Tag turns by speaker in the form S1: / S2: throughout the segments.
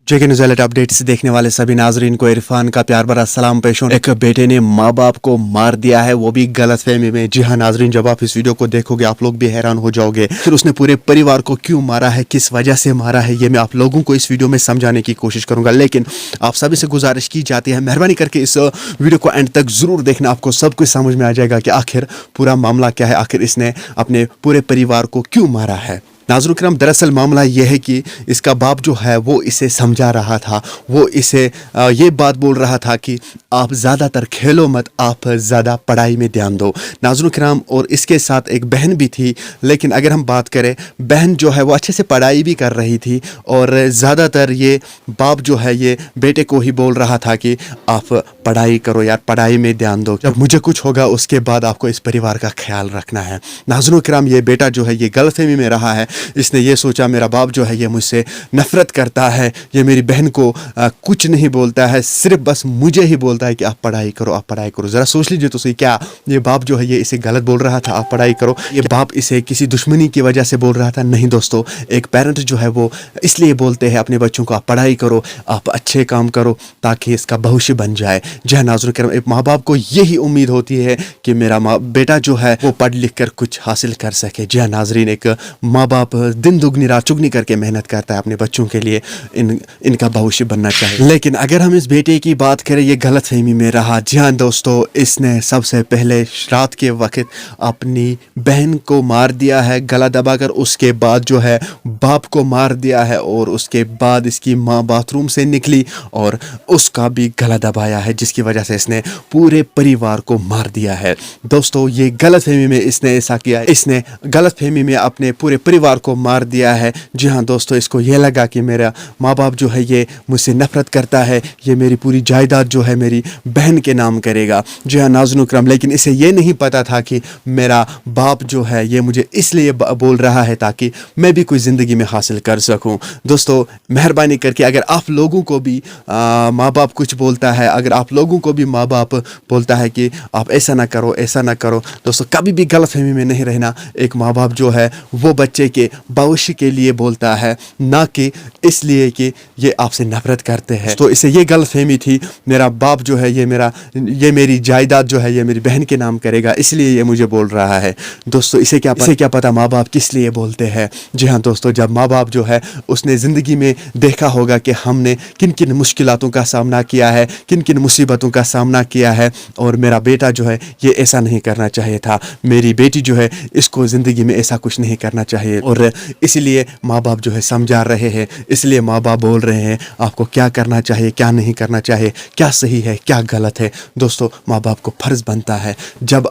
S1: Check news alert update से देखने वाले सभी नाजरीन को इरफान का प्यार भरा सलाम पेश हो। एक बेटे ने माँ बाप को मार दिया है, वो भी गलतफहमी में। जी हाँ नाजरीन, जब आप इस वीडियो को देखोगे आप लोग भी हैरान हो जाओगे। फिर उसने पूरे परिवार को क्यों मारा है, किस वजह से मारा है, ये मैं आप लोगों को इस वीडियो में समझाने की कोशिश करूंगा। लेकिन आप सभी से गुजारिश की जाती है, मेहरबानी करके इस वीडियो को एंड तक जरूर देखना। आपको सब कुछ समझ में आ जाएगा कि आखिर पूरा मामला क्या है, आखिर इसने अपने पूरे परिवार को क्यों मारा है। नाज़रीन किराम, दरअसल मामला यह है कि इसका बाप जो है वो इसे समझा रहा था, वो इसे ये बात बोल रहा था कि आप ज़्यादातर खेलो मत, आप ज़्यादा पढ़ाई में ध्यान दो। नाज़रीन किराम, और इसके साथ एक बहन भी थी, लेकिन अगर हम बात करें, बहन जो है वो अच्छे से पढ़ाई भी कर रही थी और ज़्यादातर ये बाप जो है ये बेटे को ही बोल रहा था कि आप पढ़ाई करो यार, पढ़ाई में ध्यान दो, जब मुझे कुछ होगा उसके बाद आपको इस परिवार का ख्याल रखना है। नाज़रीन किराम, ये बेटा जो है ये गलतफहमी में रहा है। इसने ये सोचा मेरा बाप जो है ये मुझसे नफरत करता है, ये मेरी बहन को कुछ नहीं बोलता है, सिर्फ बस मुझे ही बोलता है कि आप पढ़ाई करो, आप पढ़ाई करो। ज़रा सोच लीजिए तो सही, क्या ये बाप जो है ये इसे गलत बोल रहा था आप पढ़ाई करो, ये बाप इसे किसी दुश्मनी की वजह से बोल रहा था? नहीं दोस्तों, एक पेरेंट जो है वो इसलिए बोलते हैं अपने बच्चों को आप पढ़ाई करो, आप अच्छे काम करो ताकि इसका भविष्य बन जाए। जी हाँ नाज़रीन किराम, एक माँ बाप को यही उम्मीद होती है कि मेरा बेटा जो है वो पढ़ लिख कर कुछ हासिल कर सके। जी हाँ नाज़रीन, एक माँ बाप दिन दुगनी रात चुगनी करके मेहनत करता है अपने बच्चों के लिए, इनका भविष्य बनना चाहिए। लेकिन अगर हम इस बेटे की बात करें, ये गलतफहमी में रहा। जी हाँ दोस्तों, इसने सबसे पहले रात के वक्त अपनी बहन को मार दिया है गला दबाकर, उसके बाद जो है बाप को मार दिया है और उसके बाद इसकी माँ बाथरूम से निकली और उसका भी गला दबाया है, जिसकी वजह से इसने पूरे परिवार को मार दिया है। दोस्तों ये गलतफहमी में इसने ऐसा किया है, इसने गलतफहमी में अपने पूरे परिवार को मार दिया है। जी हाँ दोस्तों, इसको ये लगा कि मेरा माँ बाप जो है ये मुझसे नफरत करता है, ये मेरी पूरी जायदाद जो है मेरी बहन के नाम करेगा। जी हाँ नाज़रीन किराम, लेकिन इसे ये नहीं पता था कि मेरा बाप जो है ये मुझे इसलिए बोल रहा है ताकि मैं भी कोई ज़िंदगी में हासिल कर सकूं। दोस्तों मेहरबानी करके, अगर आप लोगों को भी माँ बाप कुछ बोलता है, अगर आप लोगों को भी माँ बाप बोलता है कि आप ऐसा ना करो, ऐसा ना करो, दोस्तों कभी भी गलतफहमी में नहीं रहना। एक माँ बाप जो है वो बच्चे के भविष्य के लिए बोलता है, ना कि इसलिए कि ये आपसे नफरत करते हैं। तो इसे ये गलतफहमी थी, मेरा बाप जो है ये मेरी जायदाद जो है ये मेरी बहन के नाम करेगा, इसलिए ये मुझे बोल रहा है। दोस्तों इसे क्या पता माँ बाप किस लिए बोलते हैं। जी हाँ दोस्तों, जब माँ बाप जो है उसने ज़िंदगी में देखा होगा कि हमने किन किन मुश्किलातों का सामना किया है, किन किन मुसीबतों का सामना किया है, और मेरा बेटा जो है ये ऐसा नहीं करना चाहिए था, मेरी बेटी जो है इसको ज़िंदगी में ऐसा कुछ नहीं करना चाहिए, और इसलिए माँ बाप जो है समझा रहे हैं, इसलिए माँ बाप बोल रहे हैं आपको क्या करना चाहिए, क्या नहीं करना चाहिए, क्या सही है, क्या गलत है। दोस्तों माँ बाप को फ़र्ज़ बनता है, जब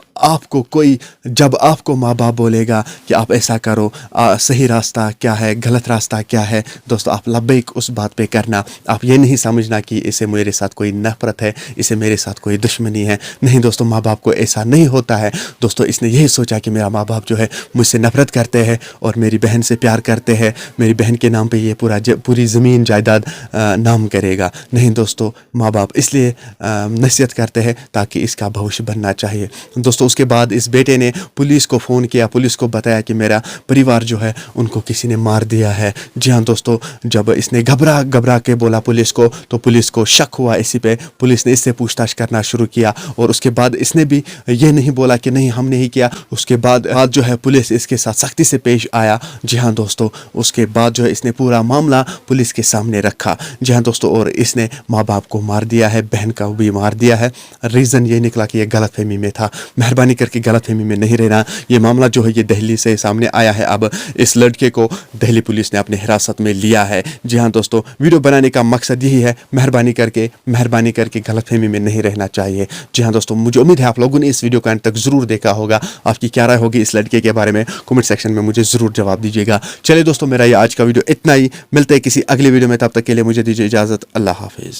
S1: आपको माँ बाप बोलेगा कि आप ऐसा करो, सही रास्ता क्या है, गलत रास्ता क्या है, दोस्तों आप लब्बैक उस बात पे करना। आप ये नहीं समझना कि इसे मेरे साथ कोई नफरत है, इसे मेरे साथ कोई दुश्मनी है। नहीं दोस्तों, माँ बाप को ऐसा नहीं होता है। दोस्तों इसने यही सोचा कि मेरा माँ बाप जो है मुझसे नफरत करते हैं और मेरी बहन से प्यार करते हैं, मेरी बहन के नाम पे ये पूरी ज़मीन जायदाद नाम करेगा। नहीं दोस्तों, माँ बाप इसलिए नसीहत करते हैं ताकि इसका भविष्य बनना चाहिए। दोस्तों उसके बाद इस बेटे ने पुलिस को फ़ोन किया, पुलिस को बताया कि मेरा परिवार जो है उनको किसी ने मार दिया है। जी हाँ दोस्तों, जब इसने घबरा के बोला पुलिस को, तो पुलिस को शक हुआ इसी पे, पुलिस ने इससे पूछताछ करना शुरू किया, और उसके बाद इसने भी ये नहीं बोला कि नहीं हमने ही किया। उसके बाद जो है पुलिस इसके साथ सख्ती से पेश आया। जी हाँ दोस्तों, उसके बाद जो है इसने पूरा मामला पुलिस के सामने रखा। जी हाँ दोस्तों, और इसने माँ बाप को मार दिया है, बहन का भी मार दिया है। रीज़न ये निकला कि ये गलतफहमी में था। मेहरबानी करके गलतफहमी में नहीं रहना। ये मामला जो है ये दिल्ली से सामने आया है, अब इस लड़के को दिल्ली पुलिस ने अपने हिरासत में लिया है। जी हाँ दोस्तों, वीडियो बनाने का मकसद यही है, मेहरबानी करके गलतफहमी में नहीं रहना चाहिए। जी हाँ दोस्तों, मुझे उम्मीद है आप लोगों ने इस वीडियो को अंत तक ज़रूर देखा होगा। आपकी क्या राय होगी इस लड़के के बारे में, कमेंट सेक्शन में मुझे ज़रूर जवाब दीजिएगा। चलिए दोस्तों, मेरा ये आज का वीडियो इतना ही, मिलते हैं किसी अगले वीडियो में, तब तक के लिए मुझे दीजिए इजाज़त। अल्लाह हाफिज़।